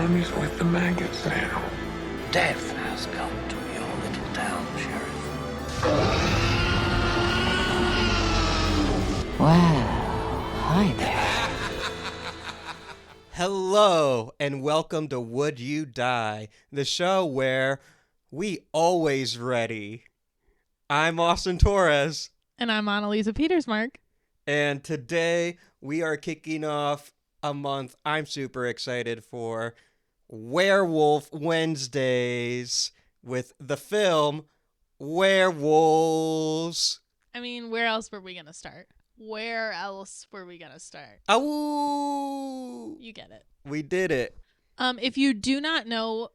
mummy's with the maggots now. Death has come to your little town, Sheriff. Well, hi there. Hello, and welcome to Would You Die, the show where we always ready. I'm Austin Torres. And I'm Anneliese Petersmark. And today we are kicking off a month I'm super excited for, Werewolf Wednesdays, with the film Werewolves. I mean, where else were we going to start? Where else were we going to start? Oh, You get it. we did it. If you do not know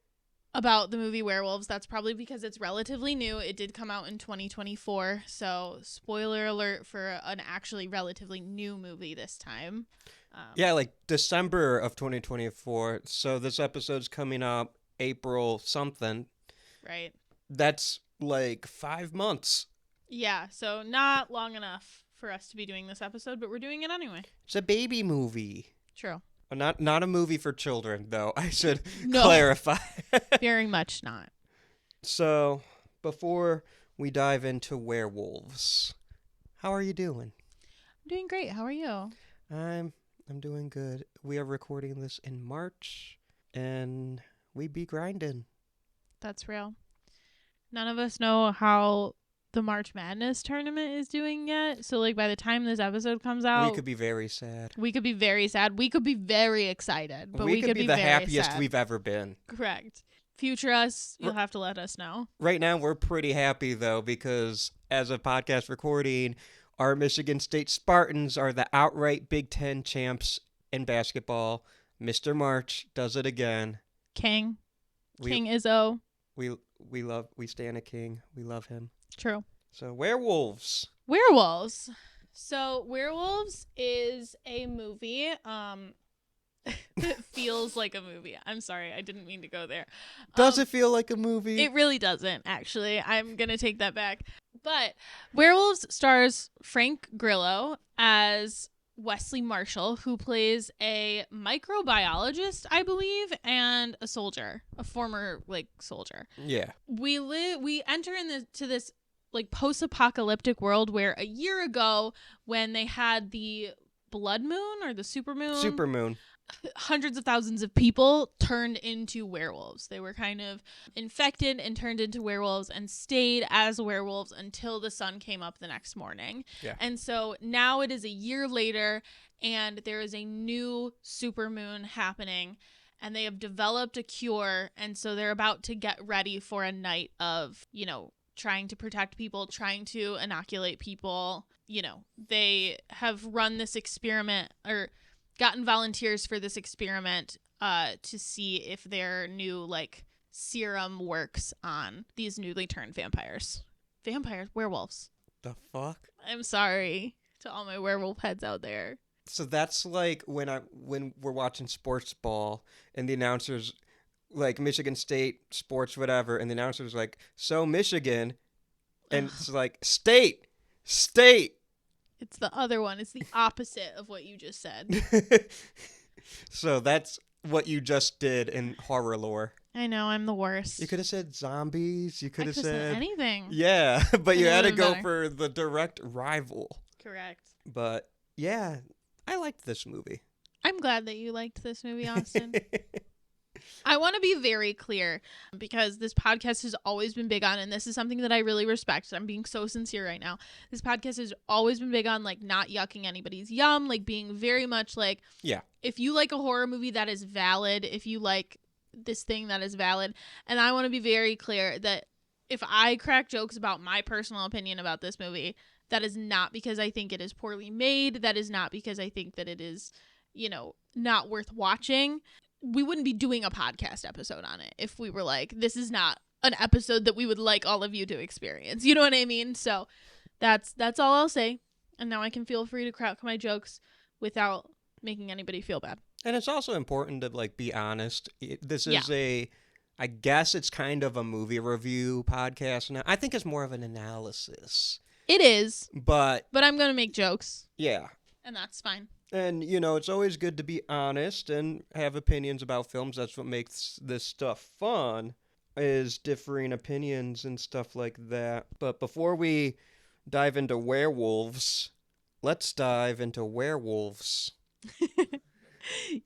about the movie Werewolves, that's probably because it's relatively new. It did come out in 2024, so spoiler alert for an actually relatively new movie this time. Yeah, like December of 2024. So this episode's coming up April something. Right. That's like 5 months. Yeah, so not long enough for us to be doing this episode, but we're doing it anyway. It's a baby movie. True. Not a movie for children, though. I should No. clarify. Very much not. So, before we dive into werewolves, how are you doing? I'm doing great. How are you? I'm doing good. We are recording this in March, and we be grinding. That's real. None of us know how the March Madness tournament is doing yet. So, like, by the time this episode comes out, We could be very sad. we could be very sad. We could be very excited, but we could be the very happiest sad. we've ever been. Correct. Future us, you'll have to let us know. Right now, we're pretty happy, though, because as of podcast recording, our Michigan State Spartans are the outright Big Ten champs in basketball. Mr. March does it again. King We Izzo. we stand a king. We love him. True. So, werewolves. Werewolves. So, Werewolves is a movie. It feels like a movie. I'm sorry, I didn't mean to go there. Does it feel like a movie? It really doesn't, actually. I'm going to take that back. But Werewolves stars Frank Grillo as Wesley Marshall, who plays a microbiologist, I believe, and a soldier, a former soldier. Yeah. We enter into this post-apocalyptic world where a year ago, when they had the blood moon or the Supermoon. hundreds of thousands of people turned into werewolves. They were kind of infected and turned into werewolves and stayed as werewolves until the sun came up the next morning. Yeah. And so now it is a year later and there is a new supermoon happening and they have developed a cure. And so they're about to get ready for a night of, trying to protect people, trying to inoculate people. They have run this experiment or gotten volunteers for this experiment to see if their new serum works on these newly turned vampires. Werewolves. The fuck? I'm sorry to all my werewolf heads out there. So that's like when we're watching sports ball and the announcers Michigan State sports whatever and the announcers like, so Michigan, and it's like state. It's the other one. It's the opposite of what you just said. So that's what you just did in horror lore. I know, I'm the worst. You could have said zombies. You could have said anything. Yeah, but you had to go better. for the direct rival. Correct. But yeah, I liked this movie. I'm glad that you liked this movie, Austin. I want to be very clear because this podcast has always been big on, and this is something that I really respect. I'm being so sincere right now. This podcast has always been big on not yucking anybody's yum, being very much yeah. If you like a horror movie, that is valid. If you like this thing, that is valid. And I want to be very clear that if I crack jokes about my personal opinion about this movie, that is not because I think it is poorly made. That is not because I think that it is, not worth watching. We wouldn't be doing a podcast episode on it if we were this is not an episode that we would like all of you to experience. You know what I mean? So that's all I'll say. And now I can feel free to crack my jokes without making anybody feel bad. And it's also important to be honest. This is I guess it's kind of a movie review podcast now. I think it's more of an analysis. It is. But I'm going to make jokes. Yeah. And that's fine. And, you know, it's always good to be honest and have opinions about films. That's what makes this stuff fun, is differing opinions and stuff like that. But before we dive into werewolves, let's dive into werewolves.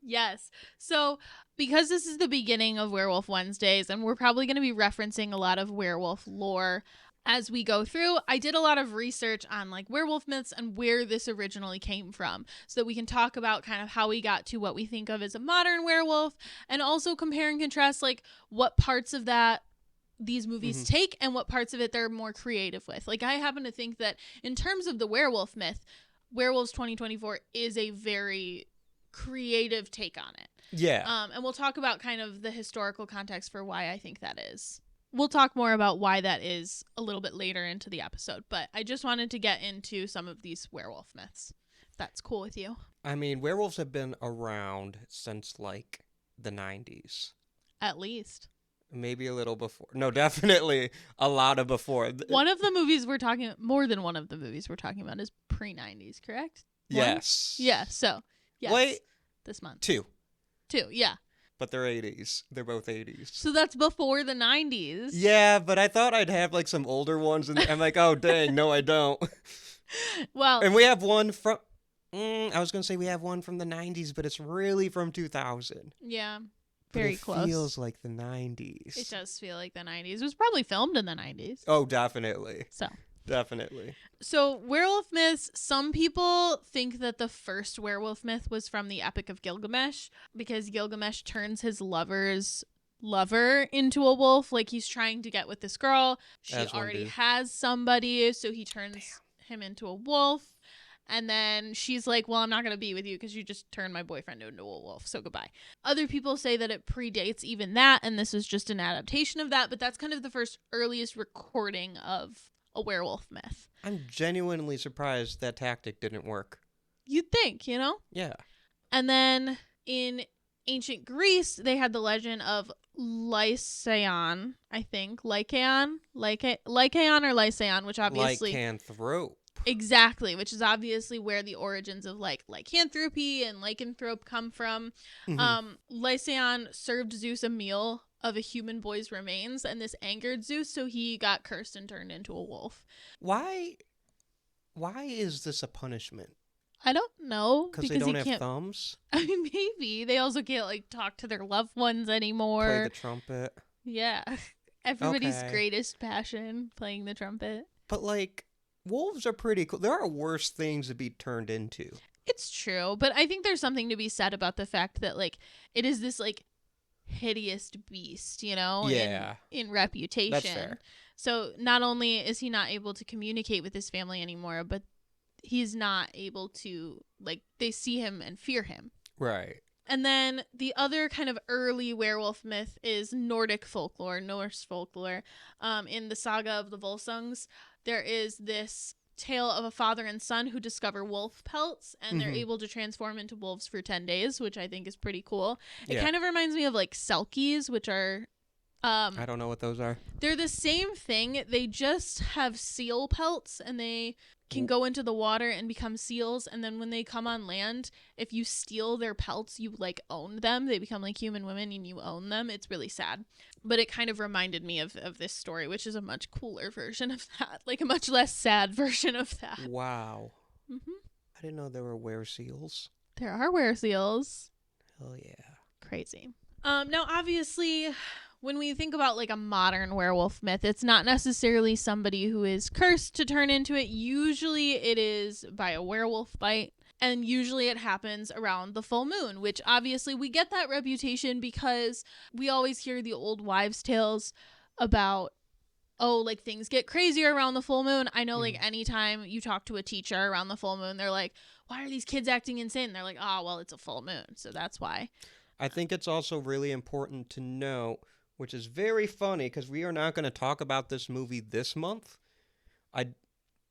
Yes. So, because this is the beginning of Werewolf Wednesdays, and we're probably going to be referencing a lot of werewolf lore as we go through, I did a lot of research on like werewolf myths and where this originally came from so that we can talk about kind of how we got to what we think of as a modern werewolf, and also compare and contrast like what parts of that these movies take and what parts of it they're more creative with. Like, I happen to think that in terms of the werewolf myth, Werewolves 2024 is a very creative take on it. Yeah. And we'll talk about kind of the historical context for why I think that is. We'll talk more about why that is a little bit later into the episode, but I just wanted to get into some of these werewolf myths, if that's cool with you. I mean, werewolves have been around since, like, the 90s. At least. Maybe a little before. No, definitely a lot of before. One of the movies we're talking, more than one of the movies we're talking about is pre-90s, correct? Yes. One? Yeah, so, yes. Wait. This month. Two. Yeah. But they're 80s. They're both 80s. So that's before the 90s. Yeah, but I thought I'd have, like, some older ones, and I'm like, oh, dang, no, I don't. Well. And we have one from... I was going to say we have one from the 90s, but it's really from 2000. Yeah. But Very it close. feels like the 90s. It does feel like the 90s. It was probably filmed in the 90s. Oh, definitely. So. Definitely. So, werewolf myths, some people think that the first werewolf myth was from the Epic of Gilgamesh, because Gilgamesh turns his lover's lover into a wolf. Like, he's trying to get with this girl. She already has somebody, so he turns him into a wolf. And then she's like, well, I'm not going to be with you because you just turned my boyfriend into a wolf, so goodbye. Other people say that it predates even that, and this is just an adaptation of that, but that's kind of the first earliest recording of a werewolf myth. I'm genuinely surprised that tactic didn't work. You'd think, you know? Yeah. And then in ancient Greece, they had the legend of Lycaon, I think. Lycaon or Lycaon, which obviously... Lycanthrope. Exactly, which is obviously where the origins of like lycanthropy and lycanthrope come from. Lycaon served Zeus a meal of a human boy's remains, and this angered Zeus, so he got cursed and turned into a wolf. Why is this a punishment? I don't know. Because they don't have thumbs? I mean, maybe. They also can't like talk to their loved ones anymore. Play the trumpet. Yeah. Everybody's Okay. greatest passion, playing the trumpet. But like, wolves are pretty cool. There are worse things to be turned into. It's true, but I think there's something to be said about the fact that like it is this like hideous beast, you know, Yeah. in reputation. That's fair. So not only is he not able to communicate with his family anymore, but he's not able to, like, they see him and fear him. Right. And then the other kind of early werewolf myth is Nordic folklore, Norse folklore. In the saga of the Volsungs, there is this tale of a father and son who discover wolf pelts, and they're able to transform into wolves for 10 days, which I think is pretty cool. It kind of reminds me of like selkies, which are I don't know what those are. they're the same thing. They just have seal pelts, and they can go into the water and become seals, and then when they come on land, if you steal their pelts, you like own them. They become like human women and you own them. It's really sad, but it kind of reminded me of this story, which is a much cooler version of that, like a much less sad version of that. Wow. I didn't know there were were-seals. There are were-seals. Hell yeah. Crazy. Now obviously, when we think about like a modern werewolf myth, it's not necessarily somebody who is cursed to turn into it. Usually it is by a werewolf bite, and usually it happens around the full moon, which obviously we get that reputation because we always hear the old wives' tales about, oh, like things get crazier around the full moon. I know like anytime you talk to a teacher around the full moon, they're like, why are these kids acting insane? And they're like, oh, well, it's a full moon, so that's why. I think it's also really important to know, which is very funny because we are not going to talk about this movie this month. I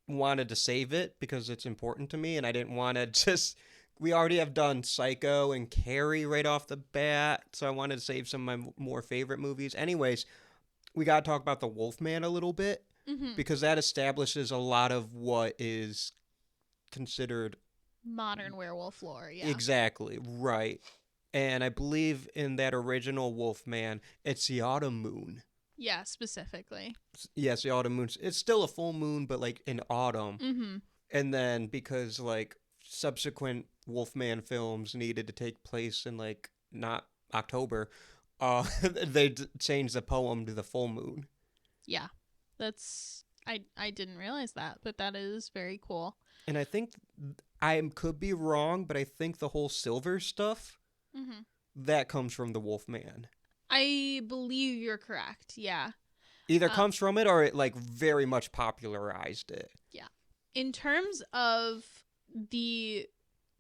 wanted to save it because it's important to me, and I didn't want to just... We already have done Psycho and Carrie right off the bat, so I wanted to save some of my more favorite movies. Anyways, we got to talk about The Wolfman a little bit because that establishes a lot of what is considered modern werewolf lore. Yeah. Exactly, right. And I believe in that original Wolfman, it's the autumn moon. Yeah, specifically. Yes, the autumn moon. It's still a full moon, but like in autumn. Mm-hmm. And then because like subsequent Wolfman films needed to take place in like not October, they changed the poem to the full moon. Yeah, that's I didn't realize that, but that is very cool. And I think I could be wrong, but I think the whole silver stuff that comes from the Wolfman. I believe you're correct. Yeah. Either comes from it or it like very much popularized it. Yeah. In terms of the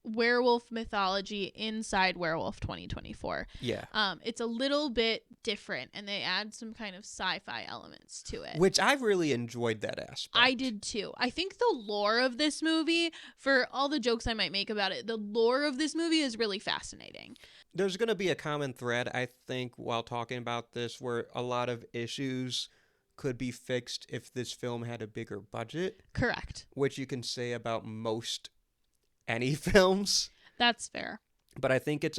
werewolf mythology inside Werewolf 2024. Yeah. It's a little bit different and they add some kind of sci-fi elements to it. Which I really enjoyed that aspect. I did too. I think the lore of this movie, for all the jokes I might make about it, the lore of this movie is really fascinating. There's going to be a common thread, I think, while talking about this, where a lot of issues could be fixed if this film had a bigger budget. Correct. Which you can say about most any films. That's fair. But I think it's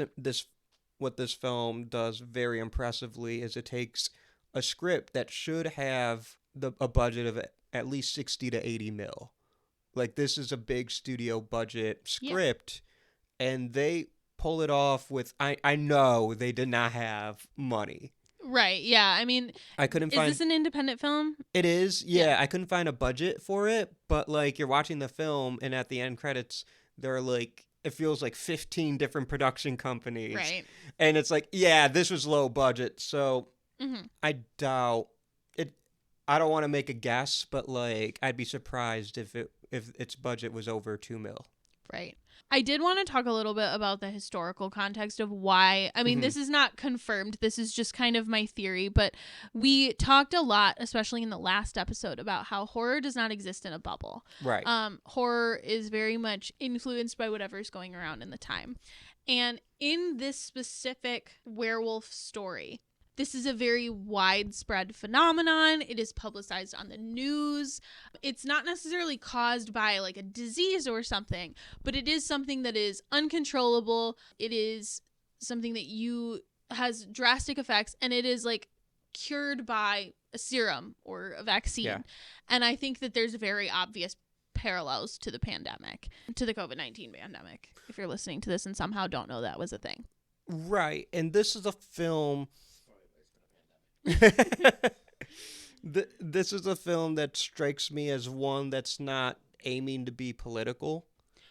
what this film does very impressively is it takes a script that should have a budget of at least 60 to 80 mil. Like, this is a big studio budget script, and they pull it off with, I know they did not have money. Right, yeah. I mean, I couldn't find... Is this an independent film? It is, yeah. I couldn't find a budget for it, but, like, you're watching the film, and at the end credits, there are, like, it feels like 15 different production companies. Right. And it's like, yeah, this was low budget, so I doubt it. I don't want to make a guess, but, like, I'd be surprised if its budget was over 2 mil. Right. I did want to talk a little bit about the historical context of why. I mean, this is not confirmed. This is just kind of my theory. But we talked a lot, especially in the last episode, about how horror does not exist in a bubble. Right. Horror is very much influenced by whatever's going around in the time. And in this specific werewolf story, this is a very widespread phenomenon. It is publicized on the news. It's not necessarily caused by like a disease or something, but it is something that is uncontrollable. It is something that has drastic effects, and it is like cured by a serum or a vaccine. Yeah. And I think that there's very obvious parallels to the pandemic, to the COVID-19 pandemic, if you're listening to this and somehow don't know that was a thing. Right. And this is a film... This is a film that strikes me as one that's not aiming to be political.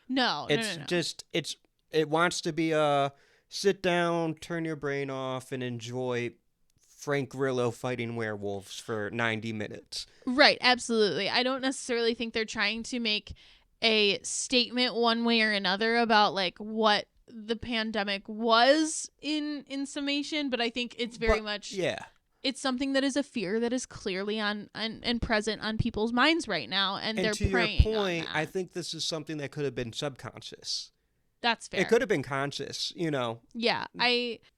No. It wants to be a sit down, turn your brain off, and enjoy Frank Grillo fighting werewolves for 90 minutes. Right, absolutely. I don't necessarily think they're trying to make a statement one way or another about like what the pandemic was in summation, but I think it's very much... Yeah. It's something that is a fear that is clearly on and present on people's minds right now, and they're preying to your point, on that. I think this is something that could have been subconscious. That's fair. It could have been conscious, you know. Yeah,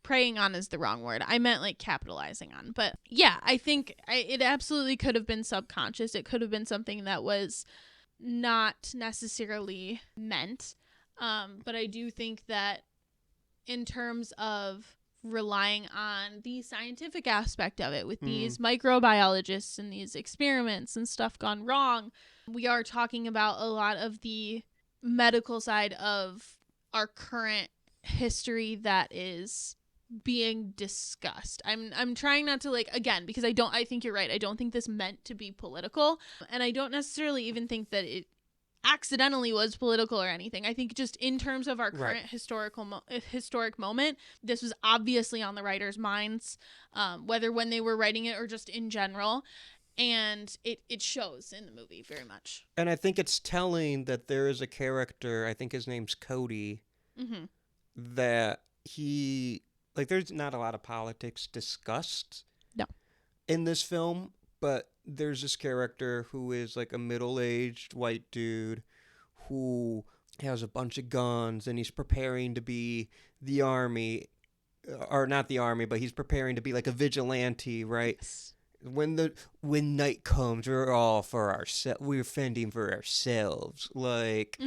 preying on is the wrong word. I meant like capitalizing on. But yeah, I think it absolutely could have been subconscious. It could have been something that was not necessarily meant. But I do think that in terms of relying on the scientific aspect of it with these microbiologists and these experiments and stuff gone wrong, we are talking about a lot of the medical side of our current history that is being discussed. I'm trying not to, like, again, because I think you're right. I don't think this meant to be political, and I don't necessarily even think that it accidentally was political or anything. I think just in terms of our current historic moment, this was obviously on the writers' minds, whether when they were writing it or just in general, and it shows in the movie very much. And I think it's telling that there is a character, I think his name's Cody, that he, like, there's not a lot of politics discussed in this film, but there's this character who is like a middle-aged white dude who has a bunch of guns, and he's preparing to be the army, or not the army, but he's preparing to be like a vigilante, right? Yes. when night comes, we're all for ourselves. We're fending for ourselves. Like,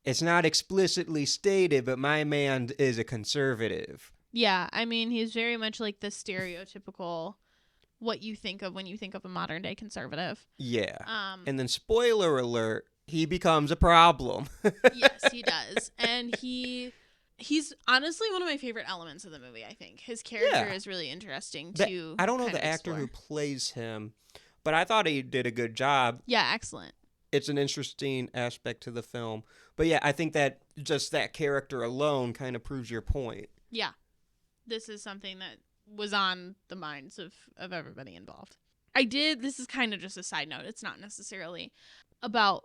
it's not explicitly stated, but my man is a conservative. Yeah, I mean, he's very much like the stereotypical what you think of when you think of a modern day conservative. Yeah. And then, spoiler alert, he becomes a problem. Yes, he does. And he's honestly one of my favorite elements of the movie, I think. His character is really interesting to I don't know kind the of actor who explore. plays him, but I thought he did a good job. Yeah, excellent. It's an interesting aspect to the film. But yeah, I think that just that character alone kind of proves your point. Yeah. This is something that was on the minds of everybody involved. This is kind of just a side note. It's not necessarily about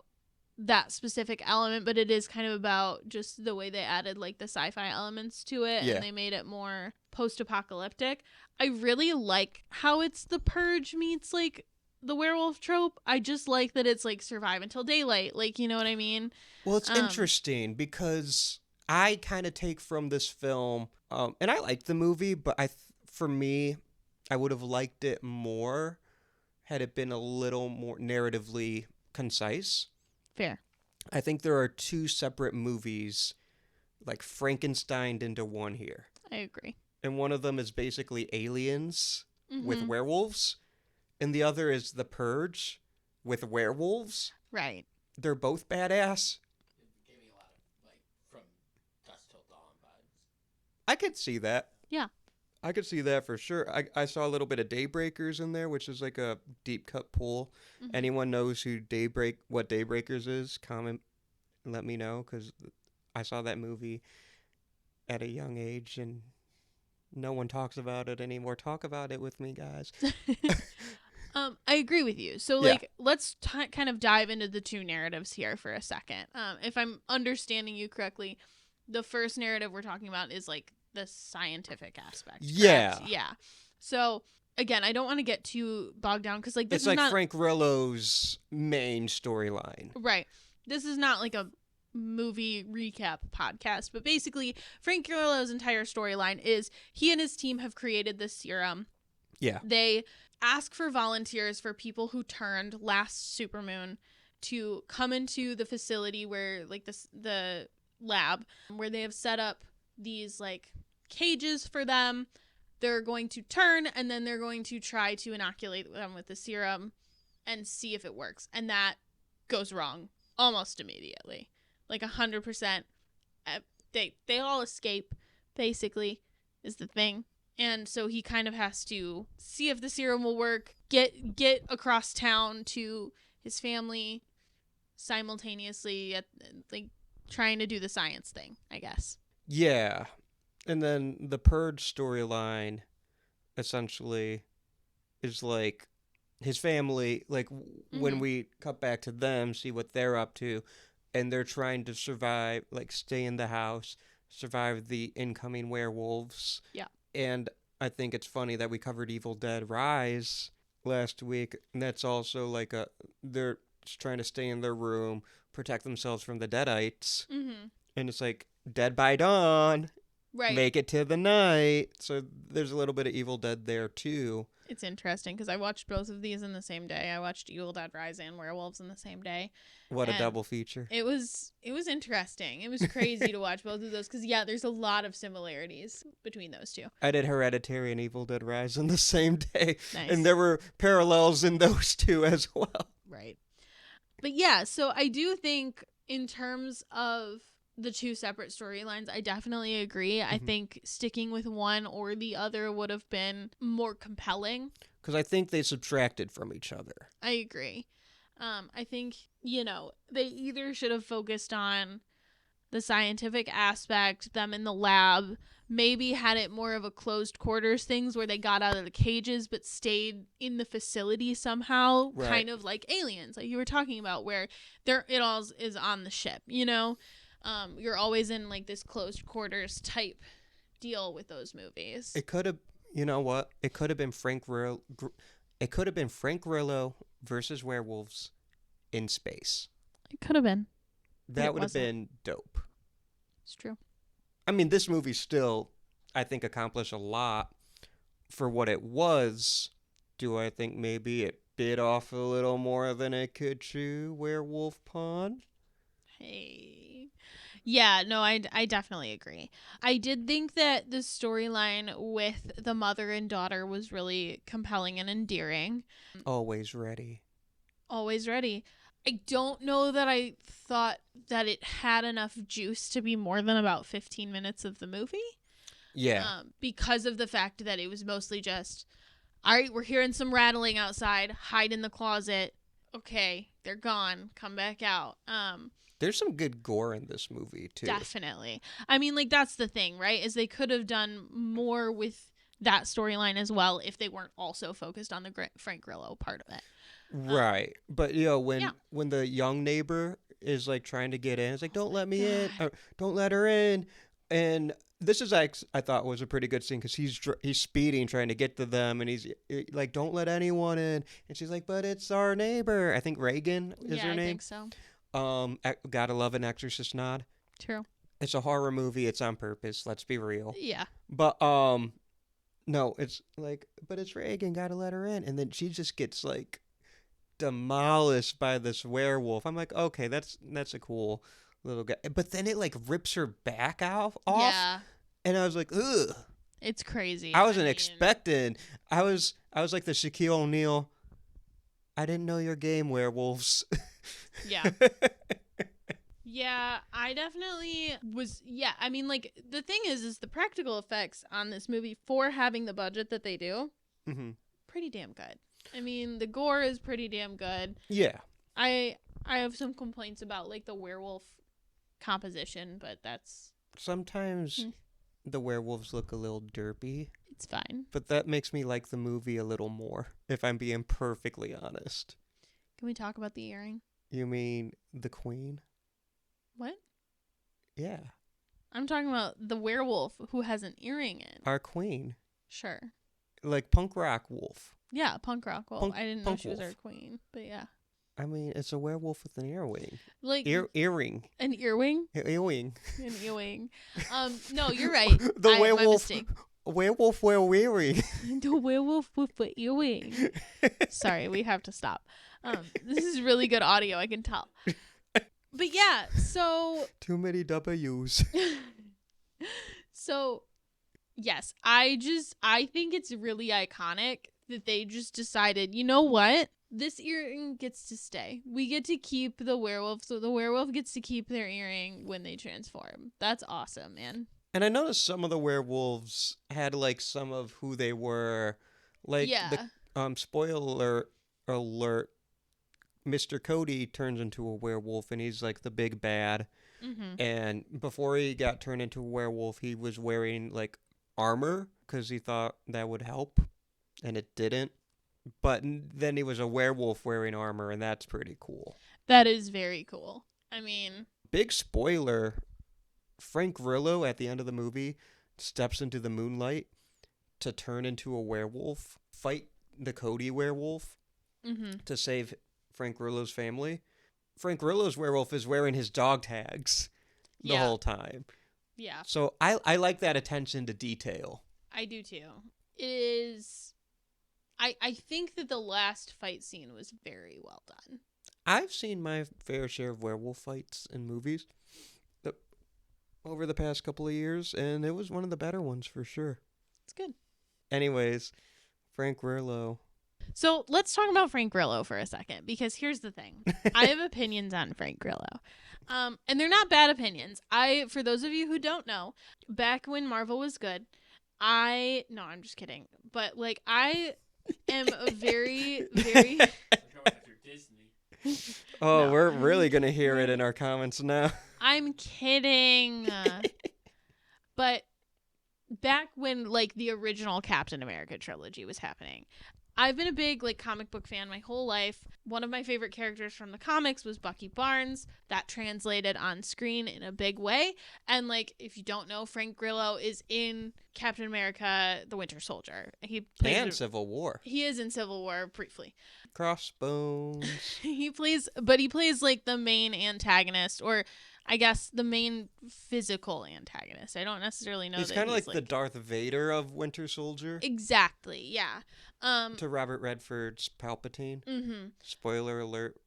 that specific element, but it is kind of about just the way they added like the sci-fi elements to it, and they made it more post-apocalyptic. I really like how it's the Purge meets like the werewolf trope. I just like that it's like survive until daylight, like, you know what I mean? Well, it's interesting because I kind of take from this film, and I liked the movie, but for me, I would have liked it more had it been a little more narratively concise. Fair. I think there are two separate movies, like Frankensteined into one here. I agree. And one of them is basically aliens with werewolves, and the other is The Purge with werewolves. Right. They're both badass. It gave me a lot of, like, from dusk till dawn vibes. I could see that. Yeah. I could see that for sure. I saw a little bit of Daybreakers in there, which is like a deep cut pull. Anyone knows what Daybreakers is? Comment and let me know, because I saw that movie at a young age and no one talks about it anymore. Talk about it with me, guys. I agree with you. So, like, let's kind of dive into the two narratives here for a second. If I'm understanding you correctly, the first narrative we're talking about is, like, the scientific aspect. Yeah. Correct? Yeah. So, again, I don't want to get too bogged down because, like, this It's is like not... Frank Grillo's main storyline. Right. This is not, like, a movie recap podcast, but basically, Frank Grillo's entire storyline is he and his team have created this serum. Yeah. They ask for volunteers for people who turned last supermoon to come into the facility where, like, the lab where they have set up these, like, cages for them. They're going to turn, and then they're going to try to inoculate them with the serum and see if it works. And that goes wrong almost immediately. Like 100%. They all escape, basically, is the thing. And so he kind of has to see if the serum will work, get across town to his family simultaneously, like, trying to do the science thing, I guess. Yeah. And then the Purge storyline essentially is like his family, like when we cut back to them, see what they're up to, and they're trying to survive, like stay in the house, survive the incoming werewolves. Yeah. And I think it's funny that we covered Evil Dead Rise last week, and that's also like they're just trying to stay in their room, protect themselves from the Deadites. And it's like, Dead by dawn. Right. Make it to the night. So there's a little bit of Evil Dead there too. It's interesting because I watched both of these in the same day. I watched Evil Dead Rise and Werewolves in the same day. What a double feature. It was interesting. It was crazy to watch both of those because, yeah, there's a lot of similarities between those two. I did Hereditary and Evil Dead Rise in the same day. Nice. And there were parallels in those two as well. Right. But yeah, so I do think in terms of the two separate storylines, I definitely agree. I think sticking with one or the other would have been more compelling. Because I think they subtracted from each other. I agree. I think, they either should have focused on the scientific aspect, them in the lab, maybe had it more of a closed quarters things where they got out of the cages but stayed in the facility somehow, Right. kind of like Aliens, like you were talking about, where it all is on the ship, You're always in like this closed quarters type deal with those movies. It could have, you know what? It could have been Frank Grillo. It could have been Frank Grillo versus werewolves in space. It could have been. That would have been dope. It's true. I mean, this movie still, I think, accomplished a lot for what it was Do I think maybe it bit off a little more than it could chew, Werewolf Pond? Hey. Yeah, no, I definitely agree. I did think that the storyline with the mother and daughter was really compelling and endearing. Always ready. Always ready. I don't know that I thought that it had enough juice to be more than about 15 minutes of the movie. Yeah. Because of the fact that it was mostly just, all right, we're hearing some rattling outside, hide in the closet. Okay, they're gone. Come back out. There's some good gore in this movie, too. Definitely. I mean, like, that's the thing, right? Is they could have done more with that storyline as well if they weren't also focused on the Frank Grillo part of it. Right. But, when the young neighbor is, like, trying to get in, it's like, don't let me in. Or, don't let her in. And this is, I thought, was a pretty good scene because he's speeding, trying to get to them. And he's like, don't let anyone in. And she's like, but it's our neighbor. I think Reagan is her name. Yeah, I think so. Gotta love an Exorcist nod. True. It's a horror movie. It's on purpose. Let's be real. Yeah. But, no, it's like, but it's Reagan. Gotta let her in. And then she just gets, like, demolished by this werewolf. I'm like, okay, that's a cool little guy. But then it like rips her back off. Yeah. And I was like, ugh. It's crazy. I wasn't expecting. I was like the Shaquille O'Neal. I didn't know your game, werewolves. Yeah. Yeah, I definitely was. Yeah, I mean, like, the thing is the practical effects on this movie for having the budget that they do, pretty damn good. I mean, the gore is pretty damn good. Yeah. I have some complaints about, like, the werewolf composition, but that's... Sometimes the werewolves look a little derpy. It's fine. But that makes me like the movie a little more, if I'm being perfectly honest. Can we talk about the earring? You mean the queen? What? Yeah. I'm talking about the werewolf who has an earring in. Our queen. Sure. Like punk rock wolf. Yeah, punk rock wolf. I didn't know she was wolf. our queen, but yeah. I mean, it's a werewolf with an earwing. Like earring. An earwing? Earwing. An earwing. No, you're right. The werewolf. My mistake. Werewolf wear earring. The werewolf with the earring. Sorry, we have to stop. This is really good audio, I can tell. But yeah, so Too many W's. So yes, I think it's really iconic that they just decided, you know what? This earring gets to stay. We get to keep the werewolf, so the werewolf gets to keep their earring when they transform. That's awesome, man. And I noticed some of the werewolves had like some of who they were. Like the spoiler alert, Mr. Cody turns into a werewolf and he's like the big bad. Mm-hmm. And before he got turned into a werewolf, he was wearing like armor because he thought that would help, and it didn't. But then he was a werewolf wearing armor, and that's pretty cool. That is very cool. I mean, big spoiler, Frank Grillo at the end of the movie steps into the moonlight to turn into a werewolf, fight the Cody werewolf to save Frank Grillo's family. Frank Grillo's werewolf is wearing his dog tags the whole time. Yeah. So I like that attention to detail. I do too. It is... I think that the last fight scene was very well done. I've seen my fair share of werewolf fights in movies over the past couple of years, and it was one of the better ones for sure. It's good. Anyways, Frank Grillo. So let's talk about Frank Grillo for a second, because here's the thing. I have opinions on Frank Grillo. And they're not bad opinions. For those of you who don't know, back when Marvel was good, I'm just kidding. But like, I am a very, very... Oh, No. we're really going to hear it in our comments now. I'm kidding. But back when like the original Captain America trilogy was happening, I've been a big like comic book fan my whole life. One of my favorite characters from the comics was Bucky Barnes. That translated on screen in a big way. And like, if you don't know, Frank Grillo is in Captain America, the Winter Soldier. He plays And Civil War. He is in Civil War briefly. Crossbones. He plays like the main antagonist, or I guess the main physical antagonist. I don't necessarily know. He's kind of like the Darth Vader of Winter Soldier. Exactly. Yeah. To Robert Redford's Palpatine. Mm-hmm. Spoiler alert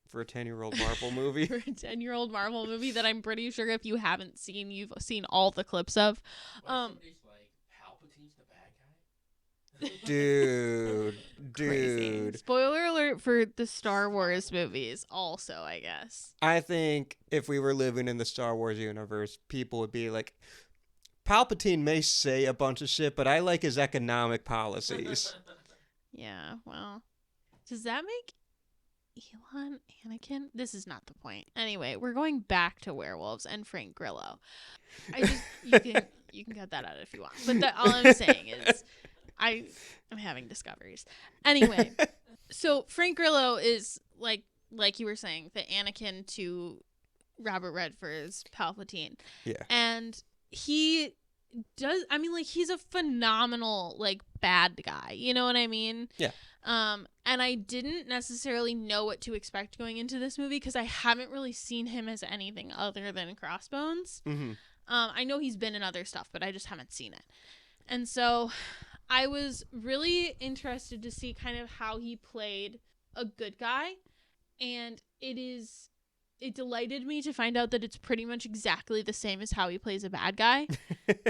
for a 10-year-old Marvel movie. For a 10-year-old Marvel movie that I'm pretty sure if you haven't seen, you've seen all the clips of. Somebody's like, Palpatine's the bad guy? Dude. Crazy. Spoiler alert for the Star Wars movies also, I guess. I think if we were living in the Star Wars universe, people would be like, Palpatine may say a bunch of shit, but I like his economic policies. Yeah, well, does that make Elon Anakin? This is not the point. Anyway, we're going back to Werewolves and Frank Grillo. You can cut that out if you want. But all I'm saying is I'm having discoveries. Anyway, so Frank Grillo is like you were saying, the Anakin to Robert Redford's Palpatine. Yeah. And he does, I mean, like, he's a phenomenal, like, bad guy. You know what I mean? Yeah. And I didn't necessarily know what to expect going into this movie because I haven't really seen him as anything other than Crossbones. Mm-hmm. I know he's been in other stuff, but I just haven't seen it. And so I was really interested to see kind of how he played a good guy. And it delighted me to find out that it's pretty much exactly the same as how he plays a bad guy,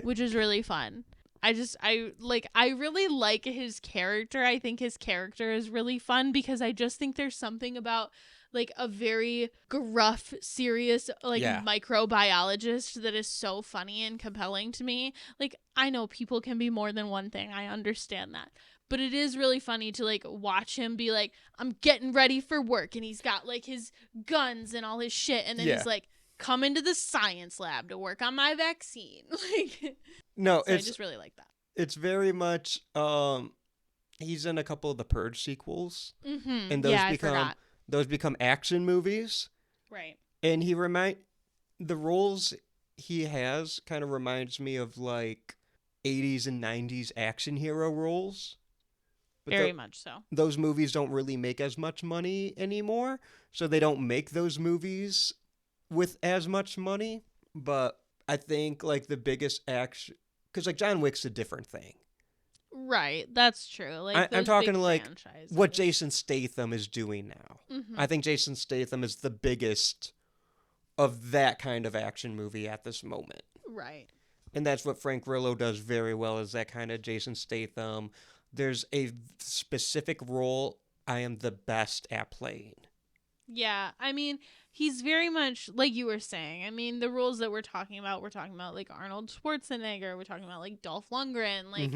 which is really fun. I really like his character. I think his character is really fun because I just think there's something about like a very gruff, serious, like microbiologist that is so funny and compelling to me. Like, I know people can be more than one thing. I understand that. But it is really funny to, like, watch him be like, I'm getting ready for work. And he's got, like, his guns and all his shit. And then he's like, come into the science lab to work on my vaccine. Like, no, so I just really like that. It's very much, he's in a couple of the Purge sequels. Mm-hmm. And those become action movies. Right. And the roles he has kind of reminds me of, like, 80s and 90s action hero roles. But very much so. Those movies don't really make as much money anymore, so they don't make those movies with as much money. But I think, like, the biggest action... Because, like, John Wick's a different thing. Right, that's true. Like, I'm talking, like, franchises. what Jason Statham is doing now. Mm-hmm. I think Jason Statham is the biggest of that kind of action movie at this moment. Right. And that's what Frank Grillo does very well, is that kind of Jason Statham. There's a specific role I am the best at playing. Yeah, I mean, he's very much, like you were saying, I mean, the roles that we're talking about, like Arnold Schwarzenegger, we're talking about like Dolph Lundgren, like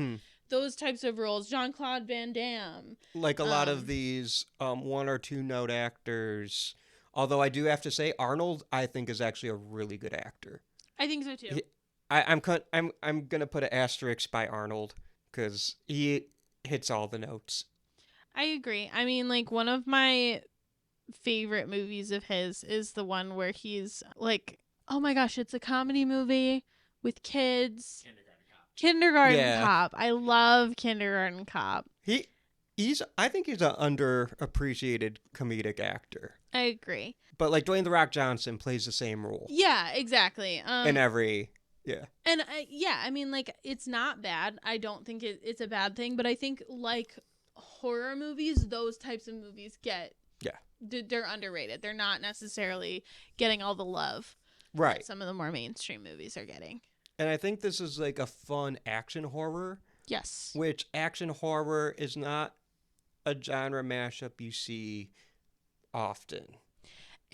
those types of roles, Jean-Claude Van Damme. Like a lot of these one or two note actors. Although I do have to say, Arnold, I think, is actually a really good actor. I think so too. I'm gonna put an asterisk by Arnold because he hits all the notes. I agree. I mean, like, one of my favorite movies of his is the one where he's like, oh my gosh, it's a comedy movie with kids. Kindergarten Cop. I love Kindergarten Cop. I think he's an underappreciated comedic actor. I agree. But like Dwayne "The Rock" Johnson plays the same role. Yeah, exactly. In every. Yeah. And I mean, like, it's not bad. I don't think it's a bad thing, but I think, like, horror movies, those types of movies they're underrated. They're not necessarily getting all the love that some of the more mainstream movies are getting. And I think this is like a fun action horror. Yes. Which action horror is not a genre mashup you see often.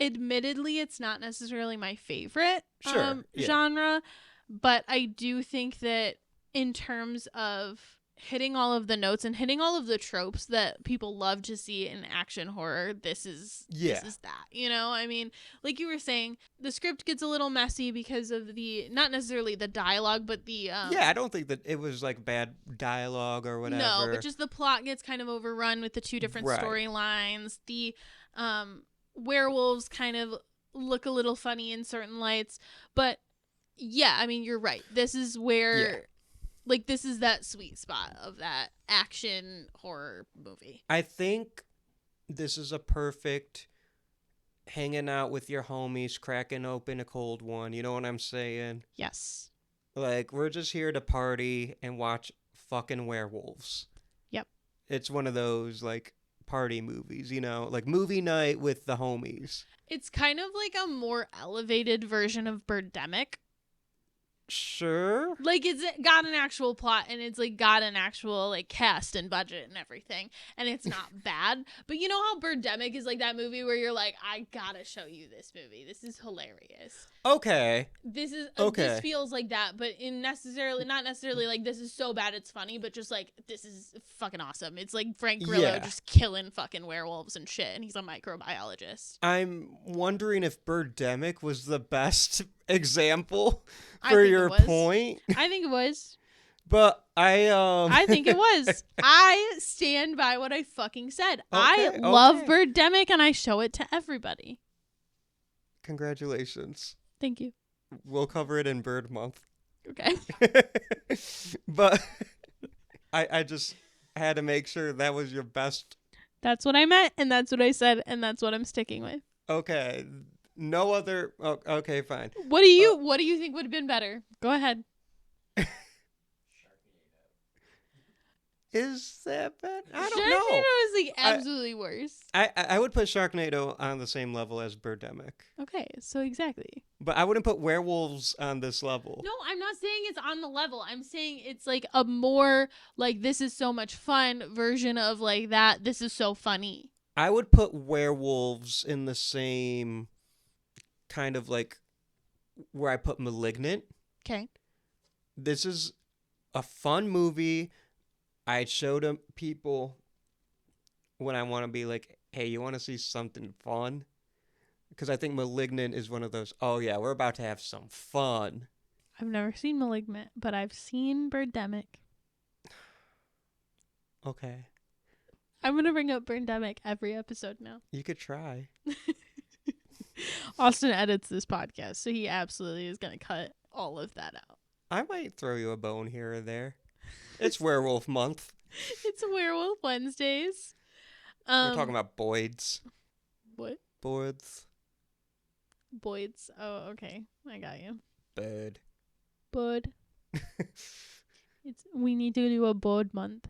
Admittedly, it's not necessarily my favorite yeah. genre, but I do think that in terms of hitting all of the notes and hitting all of the tropes that people love to see in action horror, this is that. You know, I mean, like you were saying, the script gets a little messy because of not necessarily the dialogue, but the I don't think that it was like bad dialogue or whatever. No, but just the plot gets kind of overrun with the two different storylines. The werewolves kind of look a little funny in certain lights, but yeah, I mean, you're right. This is where Like, this is that sweet spot of that action horror movie. I think this is a perfect hanging out with your homies, cracking open a cold one. You know what I'm saying? Yes. Like, we're just here to party and watch fucking werewolves. Yep. It's one of those, like, party movies, you know? Like, movie night with the homies. It's kind of like a more elevated version of Birdemic. Sure. Like, it's got an actual plot, and it's, like, got an actual, like, cast and budget and everything, and it's not bad. But you know how Birdemic is, like, that movie where you're like, I gotta show you this movie. This is hilarious. Okay. This is Okay. This feels like that, but not necessarily like this is so bad it's funny, but just like this is fucking awesome. It's like Frank Grillo Yeah. just killing fucking werewolves and shit, and he's a microbiologist. I'm wondering if Birdemic was the best example I for think your it was. point. I think it was. But I think it was. I stand by what I fucking said. I Okay, love okay. Birdemic, and I show it to everybody. Congratulations. Thank you. We'll cover it in Bird Month. Okay. But I just had to make sure that was your best. That's what I meant, and that's what I said, and that's what I'm sticking with. Okay. No other. Oh, okay, fine. What do you think would have been better? Go ahead. Is that bad? I don't Sharknado know. is like absolutely worse. I would put Sharknado on the same level as Birdemic. Okay, so exactly. But I wouldn't put Werewolves on this level. No, I'm not saying it's on the level. I'm saying it's like a more like this is so much fun version of like that. This is so funny. I would put Werewolves in the same kind of like where I put Malignant. Okay. This is a fun movie. I showed them people when I want to be like, hey, you want to see something fun? Because I think Malignant is one of those, oh yeah, we're about to have some fun. I've never seen Malignant, but I've seen Birdemic. Okay. I'm going to bring up Birdemic every episode now. You could try. Austin edits this podcast, so he absolutely is going to cut all of that out. I might throw you a bone here or there. It's Werewolf Month. It's Werewolf Wednesdays. We're talking about Boyd's. What? Boyd's. Boyd's. Oh, okay. I got you. Bird. Bud. We need to do a Bud month.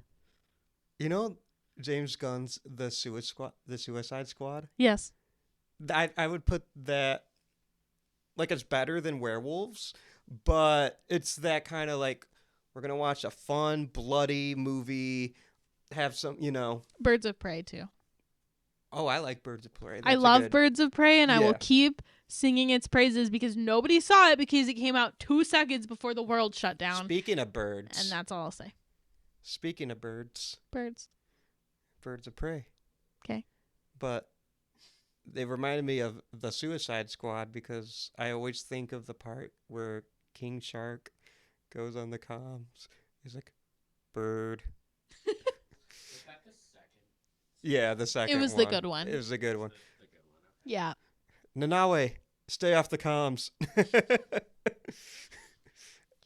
You know James Gunn's The Suicide Squad? Yes. I would put that, like, it's better than Werewolves, but it's that kind of like, we're going to watch a fun, bloody movie, have some, you know. Birds of Prey, too. Oh, I like Birds of Prey. I love Birds of Prey, and I will Yeah. keep singing its praises because nobody saw it because it came out 2 seconds before the world shut down. Speaking of birds. And that's all I'll say. Speaking of birds. Birds. Birds of Prey. Okay. But they reminded me of The Suicide Squad because I always think of the part where King Shark goes on the comms. He's like, bird. Yeah, the second It was one. the good one. It was a good one. Yeah. Nanawe, stay off the comms.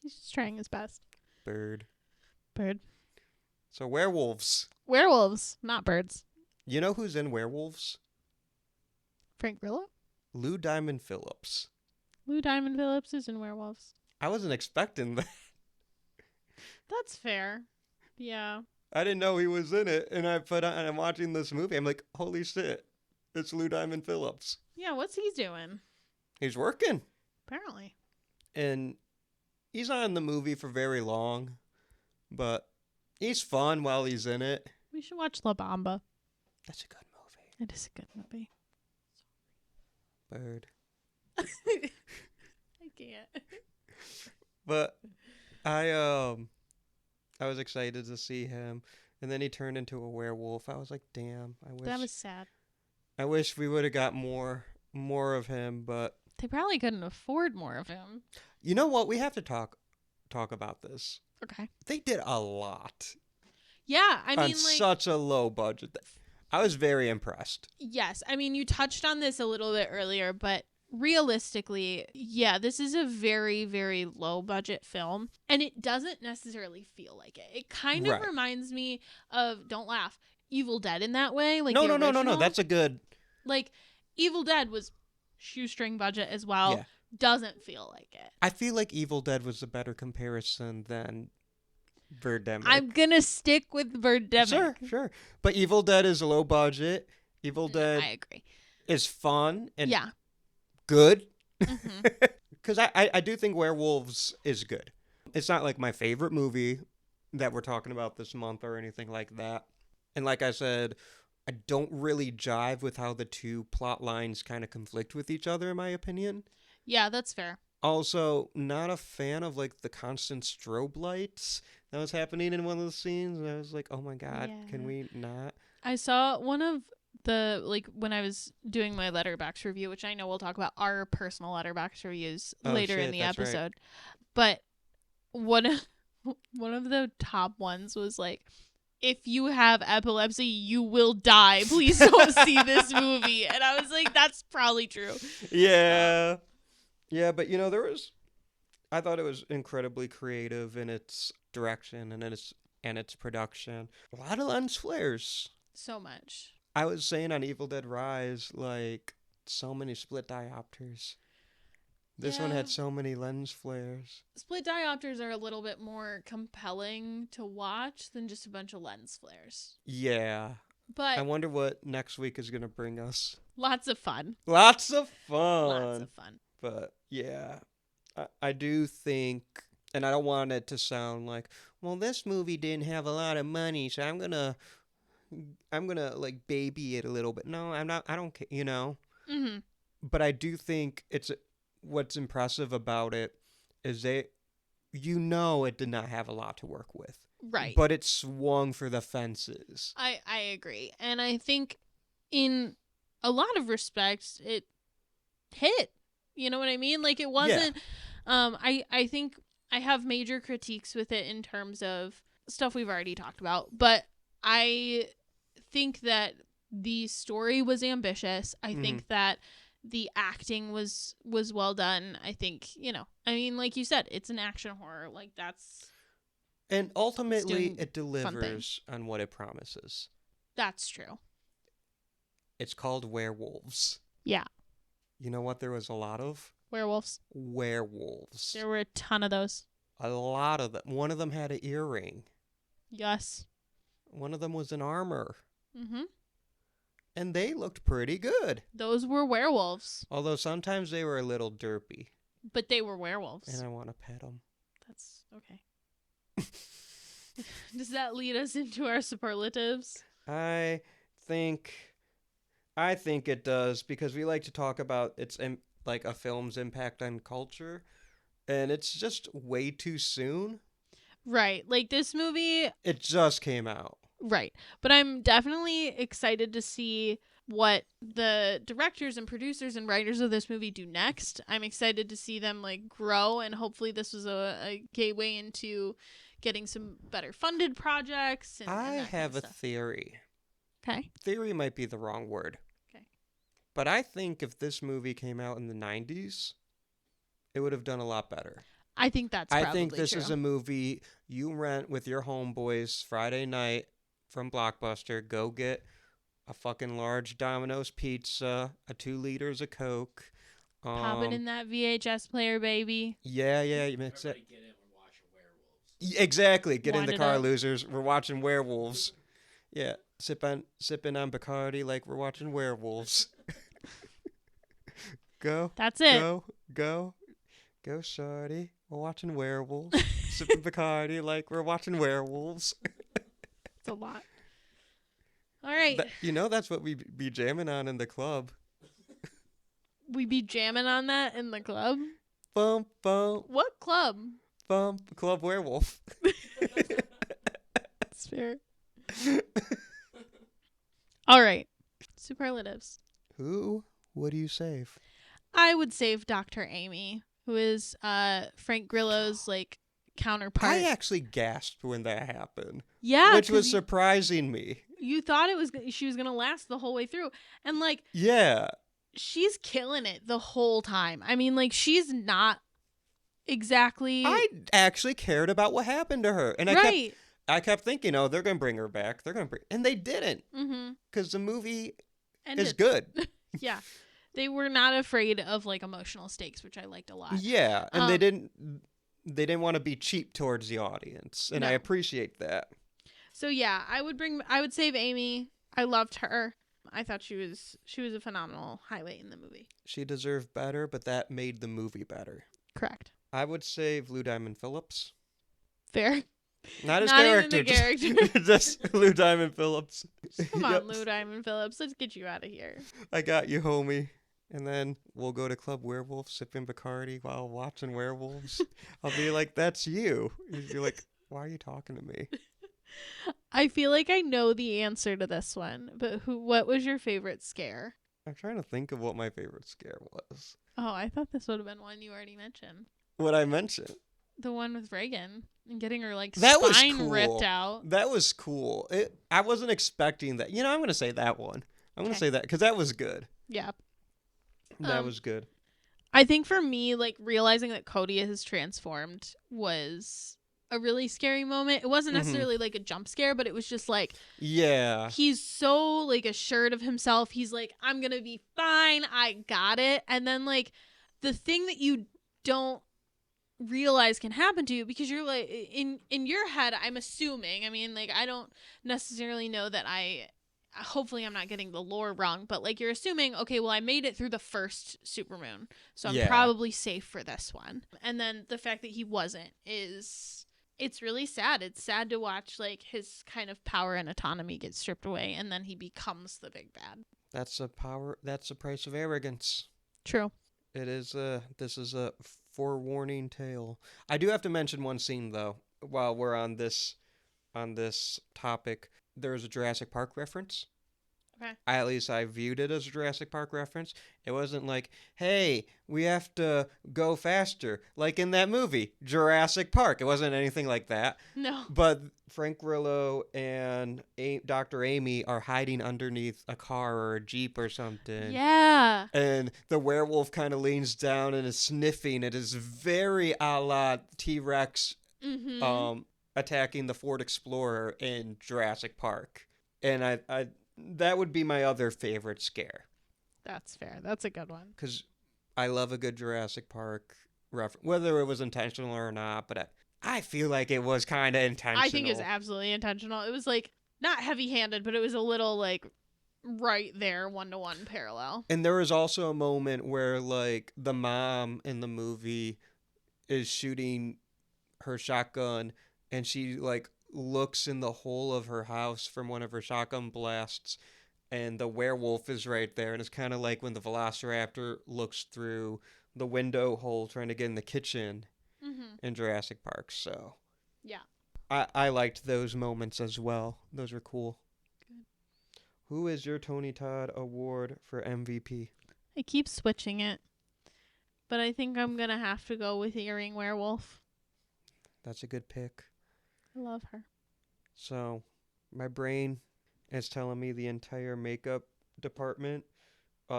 He's just trying his best. Bird. Bird. So werewolves. Werewolves, not birds. You know who's in Werewolves? Frank Grillo? Lou Diamond Phillips. Lou Diamond Phillips is in Werewolves. I wasn't expecting that. That's fair. Yeah. I didn't know he was in it, and I'm watching this movie. I'm like, holy shit, it's Lou Diamond Phillips. Yeah, what's he doing? He's working, Apparently. and he's not in the movie for very long, but he's fun while he's in it. We should watch La Bamba. That's a good movie. It is a good movie. Bird. I can't. But I was excited to see him, and then he turned into a werewolf. I was like, damn, That was sad. I wish we would have got more of him, but They probably couldn't afford more of him. you know what? We have to talk about this. Okay. They did a lot Yeah, I on mean, like, such a low budget. I was very impressed. yes. I mean, you touched on this a little bit earlier, but realistically, yeah, this is a very, very low budget film, and it doesn't necessarily feel like it. It kind of Right. reminds me of, don't laugh, Evil Dead in that way. Like No, the no. original. That's a good. Like, Evil Dead was shoestring budget as well. Yeah. Doesn't feel like it. I feel like Evil Dead was a better comparison than Birdemic. I'm gonna stick with Birdemic. Sure. But Evil Dead is low budget. Evil Dead I agree. is fun and Yeah. good. hmm Because I do think Werewolves is good. It's not like my favorite movie that we're talking about this month or anything like that. And like I said, I don't really jive with how the two plot lines kind of conflict with each other, in my opinion. Yeah, that's fair. Also, not a fan of like the constant strobe lights that was happening in one of the scenes. And I was like, oh my God, can Yeah. we not? I saw one of the, like, when I was doing my Letterboxd review, which I know we'll talk about our personal Letterboxd reviews Oh, later in shit, the that's right. episode. But one of the top ones was like, if you have epilepsy, you will die. Please don't see this movie. And I was like, that's probably true. Yeah. Yeah, but I thought it was incredibly creative in its direction and in its production. A lot of lens flares. So much. I was saying on Evil Dead Rise, like, so many split diopters. This one Yeah. had so many lens flares. Split diopters are a little bit more compelling to watch than just a bunch of lens flares. Yeah. But I wonder what next week is going to bring us. lots of fun. Lots of fun. Lots of fun. But yeah, I do think, and I don't want it to sound like, well, this movie didn't have a lot of money, so I'm gonna like baby it a little bit. No, I'm not. I don't care. Mm-hmm. But I do think what's impressive about it is it did not have a lot to work with. Right. But it swung for the fences. I agree. And I think in a lot of respects it hit. You know what I mean? Like, it wasn't I think I have major critiques with it in terms of stuff we've already talked about, but I think that the story was ambitious. I think that the acting was well done. I think, I mean, like you said, it's an action horror. Like, And ultimately, doing it delivers on what it promises. that's true. It's called Werewolves. Yeah. You know what there was a lot of? Werewolves. Werewolves. There were a ton of those. A lot of them. One of them had an earring. Yes. One of them was in armor. Mm-hmm. And they looked pretty good. Those were werewolves, Although sometimes they were a little derpy. but they were werewolves. And I want to pet them. That's okay. Does that lead us into our superlatives? I think it does, because we like to talk about like a film's impact on culture, and it's just way too soon. Right. Like, this movie, It just came out. right. But I'm definitely excited to see what the directors and producers and writers of this movie do next. I'm excited to see them, like, grow, and hopefully this was a gateway into getting some better funded projects. And I that kind have of a stuff. theory. Okay. Theory might be the wrong word. Okay. But I think if this movie came out in the 90s, it would have done a lot better. I think that's I probably think this true. is a movie you rent with your homeboys Friday night from Blockbuster. Go get a fucking large Domino's pizza, a 2 liters of Coke. Pop it in that VHS player, baby. Yeah, you mix it. Everybody get it. We're watching Werewolves. Exactly. Get in Wind the it car, up. losers. We're watching Werewolves. Yeah, sipping on Bacardi like we're watching Werewolves. Go. That's it. Go, shorty. We're watching Werewolves. Sipping Bacardi like we're watching Werewolves. It's a lot. All right. That's what we be jamming on in the club. We be jamming on that in the club? Bump, bump, What club? bump. Club Werewolf. That's fair. All right. Superlatives. Who would you save? I would save Dr. Amy, who is Frank Grillo's, like, counterpart. I actually gasped when that happened. Yeah, Which was 'cause surprising me. you thought she was gonna last the whole way through, and, like, Yeah. she's killing it the whole time. I mean, like, she's not exactly I actually cared about what happened to her, and right. I kept thinking, oh, they're gonna bring her back. And they didn't, Mm-hmm. because the movie And is good. Yeah, they were not afraid of like emotional stakes, which I liked a lot. Yeah, and they didn't want to be cheap towards the audience, and I No. appreciate that. So yeah, I would save Amy. I loved her. I thought she was a phenomenal highlight in the movie. She deserved better, but that made the movie better. Correct. I would save Lou Diamond Phillips. Fair. Not his Not character. even the character. Just Lou Diamond Phillips. Come on, Yep. Lou Diamond Phillips. Let's get you out of here. I got you, homie. And then we'll go to Club Werewolf, sipping Bacardi while watching Werewolves. I'll be like, that's you. You're like, why are you talking to me? I feel like I know the answer to this one, but what was your favorite scare? I'm trying to think of what my favorite scare was. Oh, I thought this would have been one you already mentioned. What I mentioned. The one with Reagan and getting her like That was spine cool. ripped out. That was cool. I wasn't expecting that. I'm going to say that one. I'm going to Okay. say that because that was good. Yeah. That was good. I think for me, like realizing that Cody has transformed was a really scary moment. It wasn't necessarily like a jump scare, but it was just like Yeah. he's so like assured of himself. He's like, I'm gonna be fine. I got it. And then like the thing that you don't realize can happen to you, because you're like in your head, I'm assuming, I mean, like I don't necessarily know that hopefully I'm not getting the lore wrong, but like you're assuming, okay, well I made it through the first supermoon, so I'm Yeah. probably safe for this one. And then the fact that he wasn't it's really sad. It's sad to watch like his kind of power and autonomy get stripped away, and then he becomes the big bad. That's the price of arrogance. True. This is a forewarning tale. I do have to mention one scene though, while we're on this topic. There's a Jurassic Park reference. Okay. At least I viewed it as a Jurassic Park reference. It wasn't like, hey, we have to go faster, like in that movie, Jurassic Park. It wasn't anything like that. No. But Frank Grillo and Dr. Amy are hiding underneath a car or a Jeep or something. Yeah. And the werewolf kind of leans down and is sniffing. It is very a la T-Rex Mm-hmm. attacking the Ford Explorer in Jurassic Park. And I that would be my other favorite scare. That's fair. That's a good one. Because I love a good Jurassic Park reference, whether it was intentional or not, but I feel like it was kind of intentional. I think it was absolutely intentional. It was like not heavy-handed, but it was a little like right there, 1-to-1 parallel. And there was also a moment where like the mom in the movie is shooting her shotgun, and she like looks in the hole of her house from one of her shotgun blasts, and the werewolf is right there, and it's kind of like when the velociraptor looks through the window hole trying to get in the kitchen in Jurassic Park. So Yeah. I liked those moments as well. Those were cool. Good. Who is your Tony Todd Award for MVP? I keep switching it, but I think I'm gonna have to go with Earring Werewolf. That's a good pick. I love her. So my brain is telling me the entire makeup department.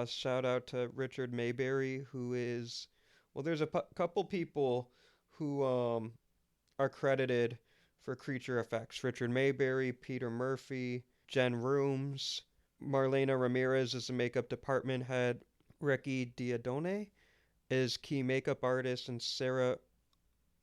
Shout out to Richard Mayberry, who is, well, there's a couple people who are credited for creature effects. Richard Mayberry, Peter Murphy, Jen Rooms, Marlena Ramirez is the makeup department head. Ricky Diadone is key makeup artist, and Sarah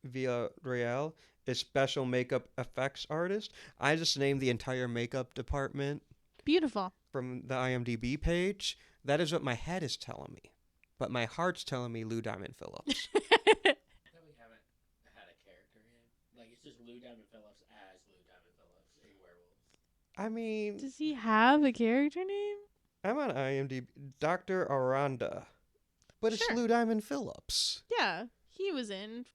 Villarreal is special makeup effects artist. I just named the entire makeup department Beautiful. from the IMDb page. That is what my head is telling me. But my heart's telling me Lou Diamond Phillips. We haven't had a character name. Like, it's just Lou Diamond Phillips as Lou Diamond Phillips in Werewolves. I mean, Does he have a character name? I'm on IMDb. Dr. Aranda. But it's Sure. Lou Diamond Phillips. Yeah, he was in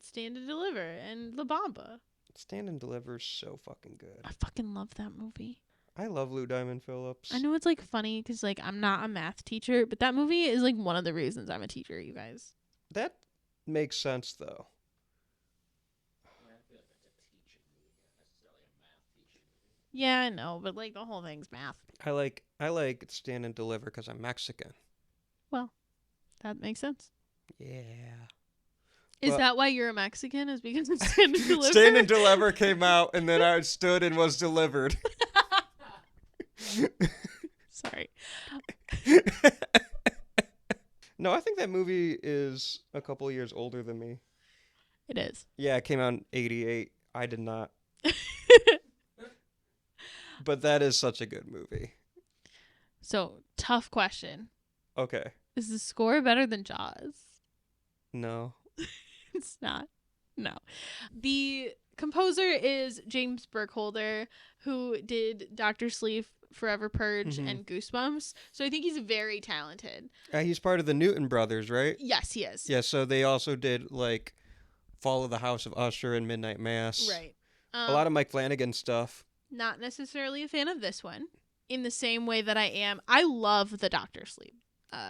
Stand and Deliver and La Bamba. Stand and Deliver is so fucking good. I fucking love that movie. I love Lou Diamond Phillips. I know it's like funny because like I'm not a math teacher, but that movie is like one of the reasons I'm a teacher, you guys. That makes sense, though. I feel like that's a teaching movie, not necessarily a math teaching movie. Yeah, I know, but like the whole thing's math. I like Stand and Deliver because I'm Mexican. well, that makes sense. Yeah. Is Well- that why you're a Mexican? Is because of Stand and Deliver? Stand and Deliver came out, and then I stood and was delivered. Sorry. No, I think that movie is a couple years older than me. It is. Yeah, it came out in 88. I did not. But that is such a good movie. So, tough question. Okay. Is the score better than Jaws? No. It's not. No. The composer is James Burkholder, who did Dr. Sleep, Forever Purge, Mhm. and Goosebumps. So I think he's very talented. He's part of the Newton Brothers, right? Yes, he is. Yeah, so they also did, like, Fall of the House of Usher and Midnight Mass. Right. A lot of Mike Flanagan stuff. Not necessarily a fan of this one. In the same way that I am. I love the Dr. Sleep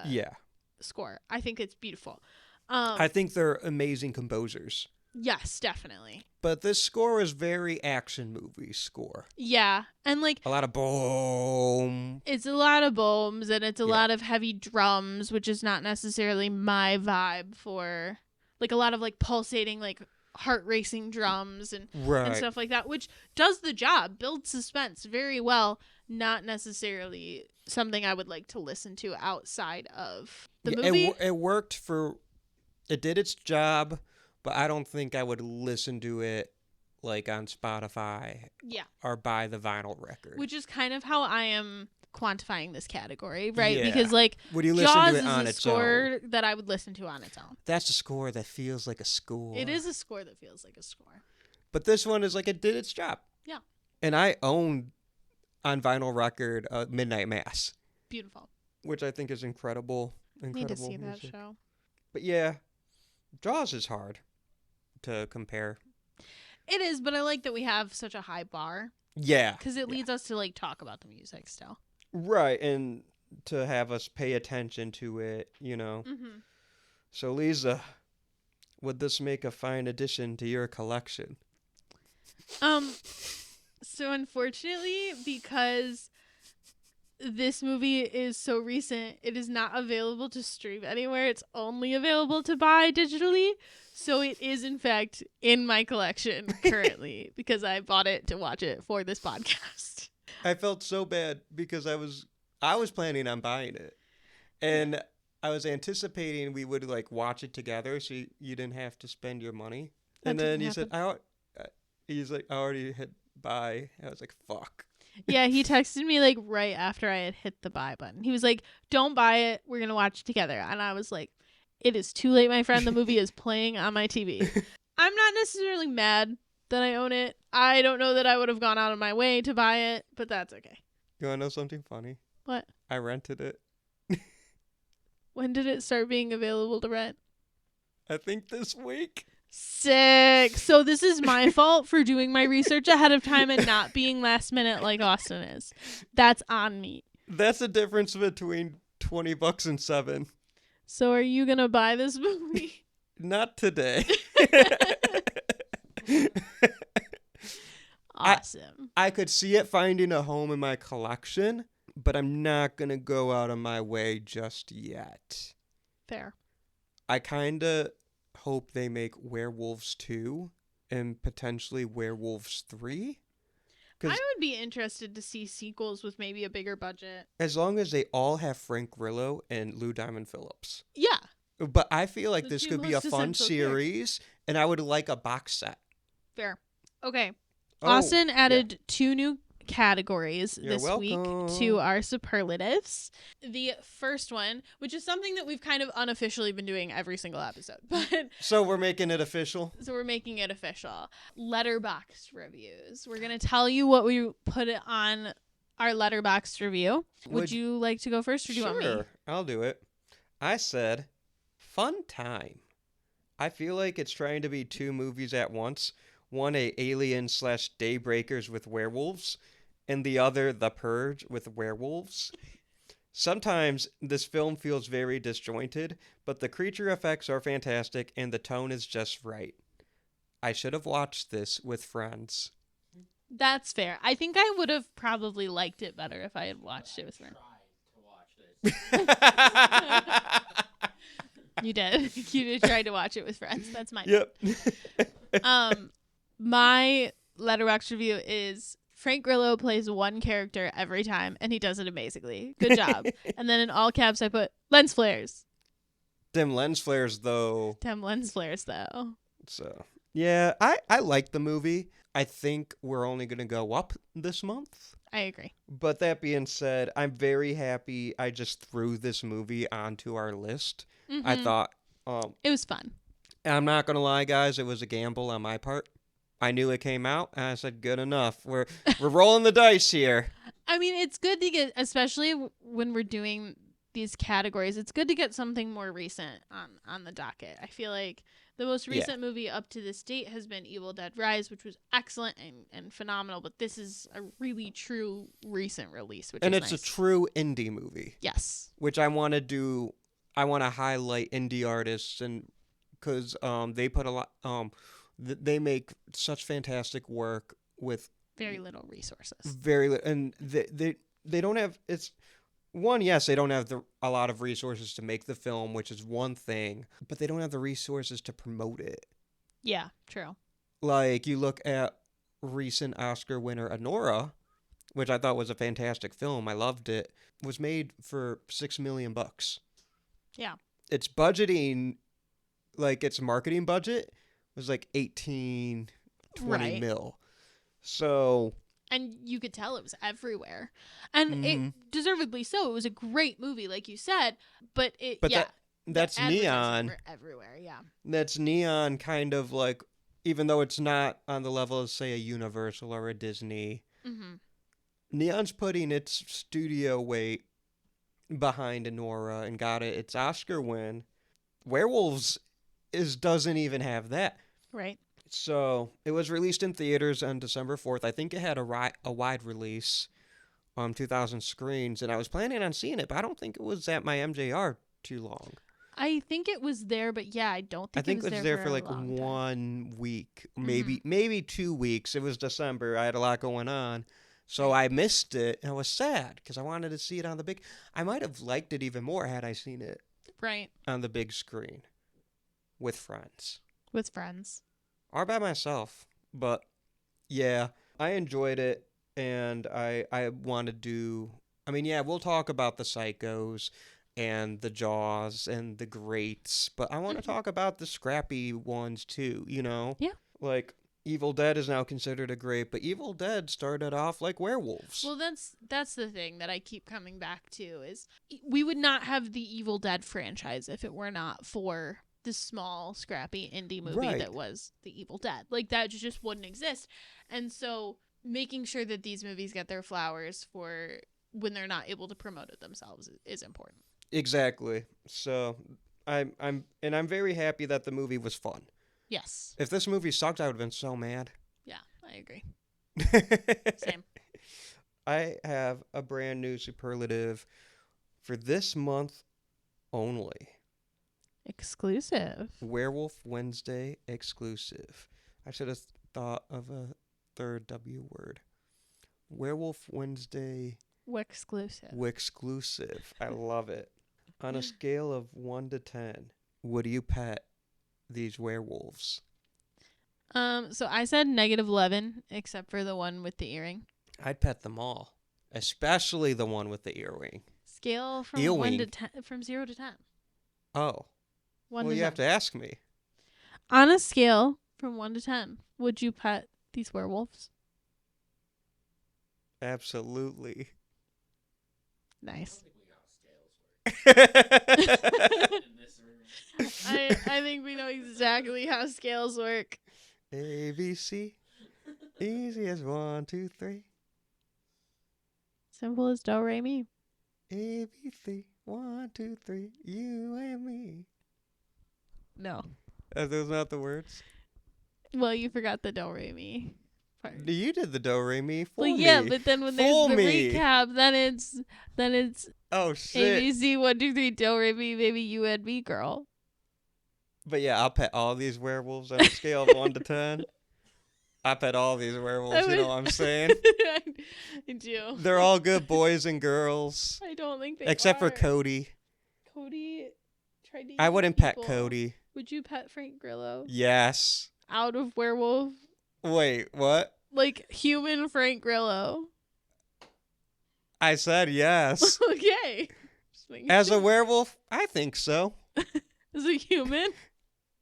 Yeah. score. I think it's beautiful. I think they're amazing composers. Yes, definitely. But this score is very action movie score. Yeah. And like A lot of boom. it's a lot of booms and it's a Yeah. lot of heavy drums, which is not necessarily my vibe for like a lot of like pulsating, like heart racing drums and Right. stuff like that, which does the job, builds suspense very well. Not necessarily something I would like to listen to outside of the Yeah, movie. It worked for... It did its job, but I don't think I would listen to it like on Spotify Yeah. or buy the vinyl record. Which is kind of how I am quantifying this category, right? Yeah. Because like Would you listen Jaws to it is on a its score own? that I would listen to on its own. That's a score that feels like a score. It is a score that feels like a score. But this one is like it did its job. Yeah. And I own on vinyl record Midnight Mass, Beautiful. which I think is incredible. Need to see that music. show. But yeah, Jaws is hard to compare. It is, but I like that we have such a high bar Yeah. because it leads us to like talk about the music still. Right, and to have us pay attention to it, you know. Mm-hmm. So, Lisa, would this make a fine addition to your collection? So unfortunately, because this movie is so recent, it is not available to stream anywhere. It's only available to buy digitally. So it is in fact in my collection currently because I bought it to watch it for this podcast. I felt so bad because I was planning on buying it, and I was anticipating we would like watch it together, so you didn't have to spend your money. That And then didn't he said, "He's like, I already hit buy." I was like, "Fuck." Yeah, he texted me like right after I had hit the buy button. He was like, "Don't buy it. We're going to watch it together." And I was like, "It is too late, my friend. The movie is playing on my TV." I'm not necessarily mad that I own it. I don't know that I would have gone out of my way to buy it, but that's okay. You want to know something funny? What? I rented it. When did it start being available to rent? I think this week. Sick. So this is my fault for doing my research ahead of time and not being last minute like Austin is. That's on me. That's the difference between $20 and $7. So are you going to buy this movie? Not today. Awesome. I could see it finding a home in my collection, but I'm not going to go out of my way just yet. Fair. I kind of hope they make Werewolves 2 and potentially Werewolves 3. I would be interested to see sequels with maybe a bigger budget. As long as they all have Frank Grillo and Lou Diamond Phillips. Yeah. But I feel like The this two could be a most fun essential series, and I would like a box set. Fair. Okay. Oh, Austin yeah. added 2 new categories You're this week welcome. to our superlatives. The first one, which is something that we've kind of unofficially been doing every single episode, but So we're making it official? so we're making it official. Letterboxd reviews. We're going to tell you what we put it on our Letterboxd review. Would you like to go first or do you want me? Sure, I'll do it. I said, fun time. I feel like it's trying to be 2 movies at once. One, a Alien/Daybreakers with werewolves, and the other, The Purge with werewolves. Sometimes this film feels very disjointed, but the creature effects are fantastic and the tone is just right. I should have watched this with friends. That's fair. I think I would have probably liked it better if I had watched it with friends. Tried to watch this You did. You did try to watch it with friends. That's my Yep. My Letterboxd review is Frank Grillo plays one character every time, and he does it amazingly. Good job. And then in all caps, I put lens flares. Them lens flares, though. Damn lens flares, though. So, yeah, I like the movie. I think we're only going to go up this month. I agree. But that being said, I'm very happy I just threw this movie onto our list. Mm-hmm. I thought... it was fun. I'm not going to lie, guys. It was a gamble on my part. I knew it came out, and I said, good enough. We're rolling the dice here. I mean, it's good to get, especially when we're doing these categories, it's good to get something more recent on the docket. I feel like the most recent movie up to this date has been Evil Dead Rise, which was excellent and phenomenal, but this is a really true recent release, which is nice. And it's a true indie movie. Yes. Which I want to do. I want to highlight indie artists, and because they put a lot... they make such fantastic work with very little resources. And they don't have yes, they don't have a lot of resources to make the film, which is one thing, but they don't have the resources to promote it. Yeah, true. Like you look at recent Oscar winner Anora, which I thought was a fantastic film. I loved it. Was made for $6 million. Yeah. Its budgeting, like its marketing budget, was like 18, 20 mil. So... And you could tell it was everywhere. And it deservedly so. It was a great movie, like you said. But that's Neon. Everywhere, yeah. That's Neon kind of like, even though it's not on the level of, say, a Universal or a Disney, Neon's putting its studio weight behind Anora and got its Oscar win. Werewolves doesn't even have that. Right. So it was released in theaters on December 4th. I think it had a wide release, 2,000 screens, and I was planning on seeing it, but I don't think it was at my MJR too long. I think it was there, but yeah, I don't think it was there for like 1 week, maybe 2 weeks. It was December. I had a lot going on, so I missed it, and I was sad because I wanted to see it on the big. I might have liked it even more had I seen it on the big screen with friends. With friends. Or by myself. But, yeah, I enjoyed it, and I want to do... I mean, yeah, we'll talk about the Psychos and the Jaws and the Greats, but I want to talk about the scrappy ones, too, you know? Yeah. Like, Evil Dead is now considered a great, but Evil Dead started off like Werewolves. Well, that's the thing that I keep coming back to, is we would not have the Evil Dead franchise if it were not for... the small, scrappy indie movie that was The Evil Dead. Like, that just wouldn't exist. And so making sure that these movies get their flowers for when they're not able to promote it themselves is important. Exactly. So I'm very happy that the movie was fun. Yes. If this movie sucked, I would have been so mad. Yeah, I agree. Same. I have a brand new superlative for this month only. Exclusive. Werewolf Wednesday exclusive. I should have thought of a third W word. Werewolf Wednesday. Exclusive. Exclusive. I love it. On a scale of 1 to 10, would you pet these werewolves? So I said -11, except for the one with the earring. I'd pet them all, especially the one with the earring. Scale from Earwing. 1 to 10, from 0 to 10. Oh. 1 well, to you 10. have to ask me. On a scale from 1 to 10, would you pet these werewolves? Absolutely. Nice. I I think we know exactly how scales work. ABC. Easy as 1, 2, 3. Simple as do, re, mi. ABC. 1, 2, 3. You and me. No. Are those not the words? Well, you forgot the do, re, mi part. You did the do, re, mi. Well, yeah, but then when Fool there's the me. recap, then it's Oh, shit. ABC 1, 2, 3 do, re, mi, baby, you and me, girl. But yeah, I'll pet all these werewolves on a scale of 1 to 10. I pet all these werewolves, you know what I'm saying? I do. They're all good boys and girls. I don't think they Except are. for Cody. Cody tried to I eat wouldn't pet people. Cody. Would you pet Frank Grillo? Yes. Out of Werewolf? Wait, what? Like human Frank Grillo. I said yes. Okay. Just making As a sure. werewolf, I think so. As a human?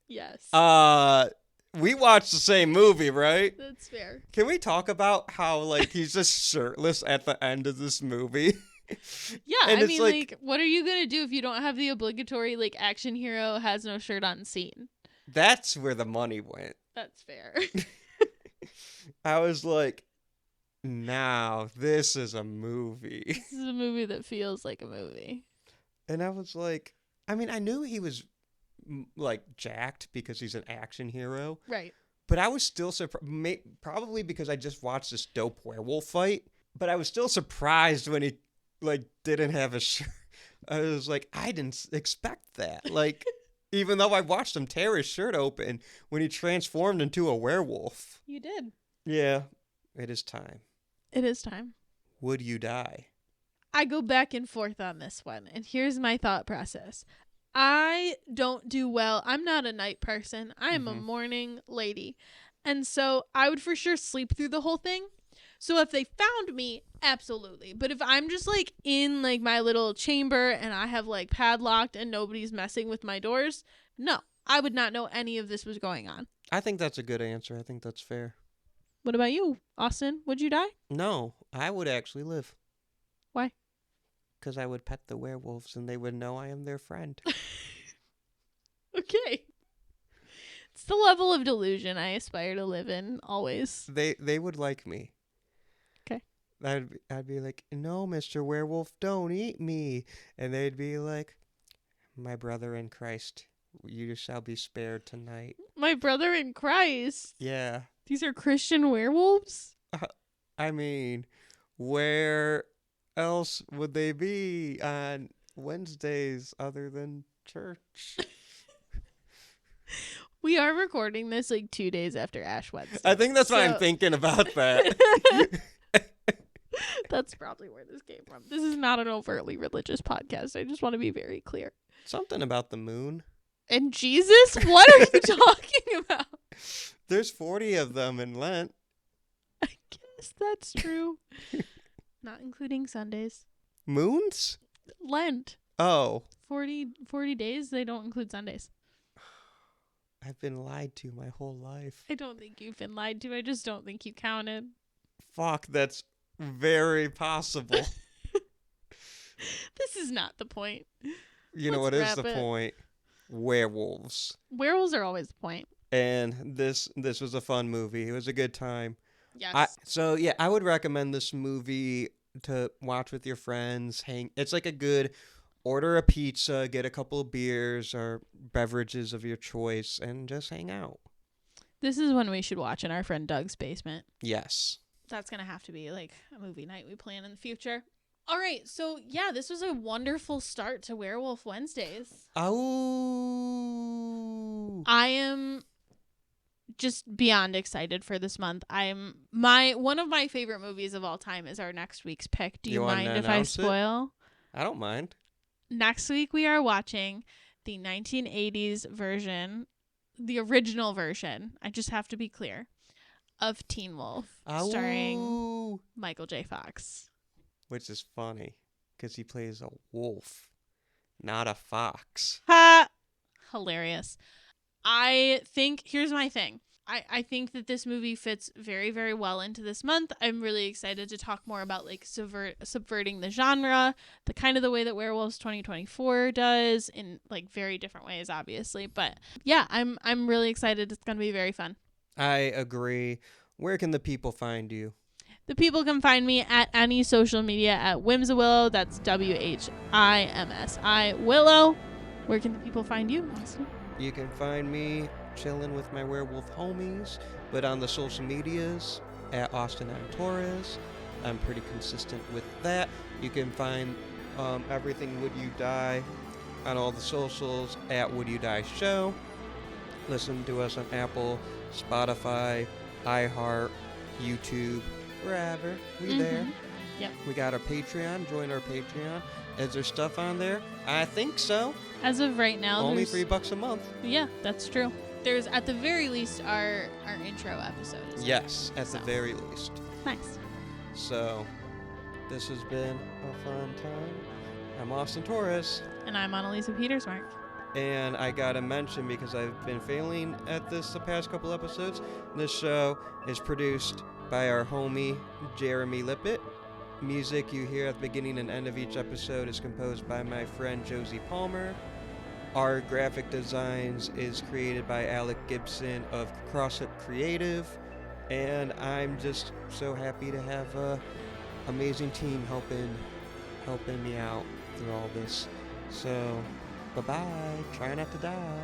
Yes. We watched the same movie, right? That's fair. Can we talk about how like he's just shirtless at the end of this movie? Yeah, And I it's mean, like- like, what are you gonna do if you don't have the obligatory, like, action hero has no shirt on scene? That's where the money went. That's fair. I was like, now this is a movie. This is a movie that feels like a movie. And I was like, I mean, I knew he was like jacked because he's an action hero, Right. but I was still surprised, probably because I just watched this dope werewolf fight, but I was still surprised when he like didn't have a shirt. I was like, I didn't expect that. Like, even though I watched him tear his shirt open when he transformed into a werewolf. You did. Yeah, it is time. It is time. Would you die? I go back and forth on this one, and here's my thought process. I don't do well. I'm not a night person. I am a morning lady. And so I would for sure sleep through the whole thing. So if they found me, absolutely. But if I'm just like in like my little chamber and I have like padlocked and nobody's messing with my doors, no, I would not know any of this was going on. I think that's a good answer. I think that's fair. What about you, Austin? Would you die? No, I would actually live. Why? Because I would pet the werewolves and they would know I am their friend. Okay. It's the level of delusion I aspire to live in always. They would like me. Okay. I'd be like, no, Mr. Werewolf, don't eat me. And they'd be like, my brother in Christ, you shall be spared tonight. My brother in Christ. Yeah. These are Christian werewolves? I mean, where else would they be on Wednesdays other than church? We are recording this like 2 days after Ash Wednesday. I think that's why I'm So- thinking about that. That's probably where this came from. This is not an overtly religious podcast. I just want to be very clear. Something about the moon. And Jesus? What are you talking about? There's 40 of them in Lent. I guess that's true. Not including Sundays. Moons? Lent. Oh, 40 days, they don't include Sundays. I've been lied to my whole life. I don't think you've been lied to. I just don't think you counted. Fuck, that's very possible. This is not the point. You know what Let's is the wrap it. point? Werewolves. Werewolves are always the point. And this was a fun movie. It was a good time. Yes. So yeah, I would recommend this movie to watch with your friends. It's like a good order a pizza, get a couple of beers or beverages of your choice, and just hang out. This is when we should watch in our friend Doug's basement. Yes. That's going to have to be like a movie night we plan in the future. All right. So, yeah, this was a wonderful start to Werewolf Wednesdays. Oh. I am just beyond excited for this month. One of my favorite movies of all time is our next week's pick. Do you wanna mind if I announce it? spoil? I don't mind. Next week we are watching the 1980s version, the original version. I just have to be clear, of Teen Wolf, starring Oh. Michael J. Fox. Which is funny because he plays a wolf, not a fox. Ha! Hilarious. Here's my thing. I think that this movie fits very, very well into this month. I'm really excited to talk more about like subverting the genre, the kind of the way that Werewolves 2024 does in like very different ways, obviously. But yeah, I'm really excited. It's gonna be very fun. I agree. Where can the people find you? The people can find me at any social media at Whimsawillow. That's WHIMSI Willow. Where can the people find you, Austin? You can find me chilling with my werewolf homies, but on the social medias at Austin M. Torres. I'm pretty consistent with that. You can find everything Would You Die on all the socials at Would You Die Show. Listen to us on Apple, Spotify, iHeart, YouTube, wherever. We there. Yep. We got our Patreon. Join our Patreon. Is there stuff on there? I think so. As of right now, Only there's- $3 a month. Yeah, that's true. There's at the very least our intro episode. Is Yes, at So. the very least. nice. So, this has been a fun time. I'm Austin Torres. And I'm Anneliese Petersmark. And I gotta mention, because I've been failing at this the past couple episodes, this show is produced by our homie Jeremy Lippitt. Music you hear at the beginning and end of each episode is composed by my friend Josie Palmer. Our graphic designs is created by Alec Gibson of Crosshook Creative. And I'm just so happy to have a amazing team helping me out through all this. So, bye-bye. Try not to die.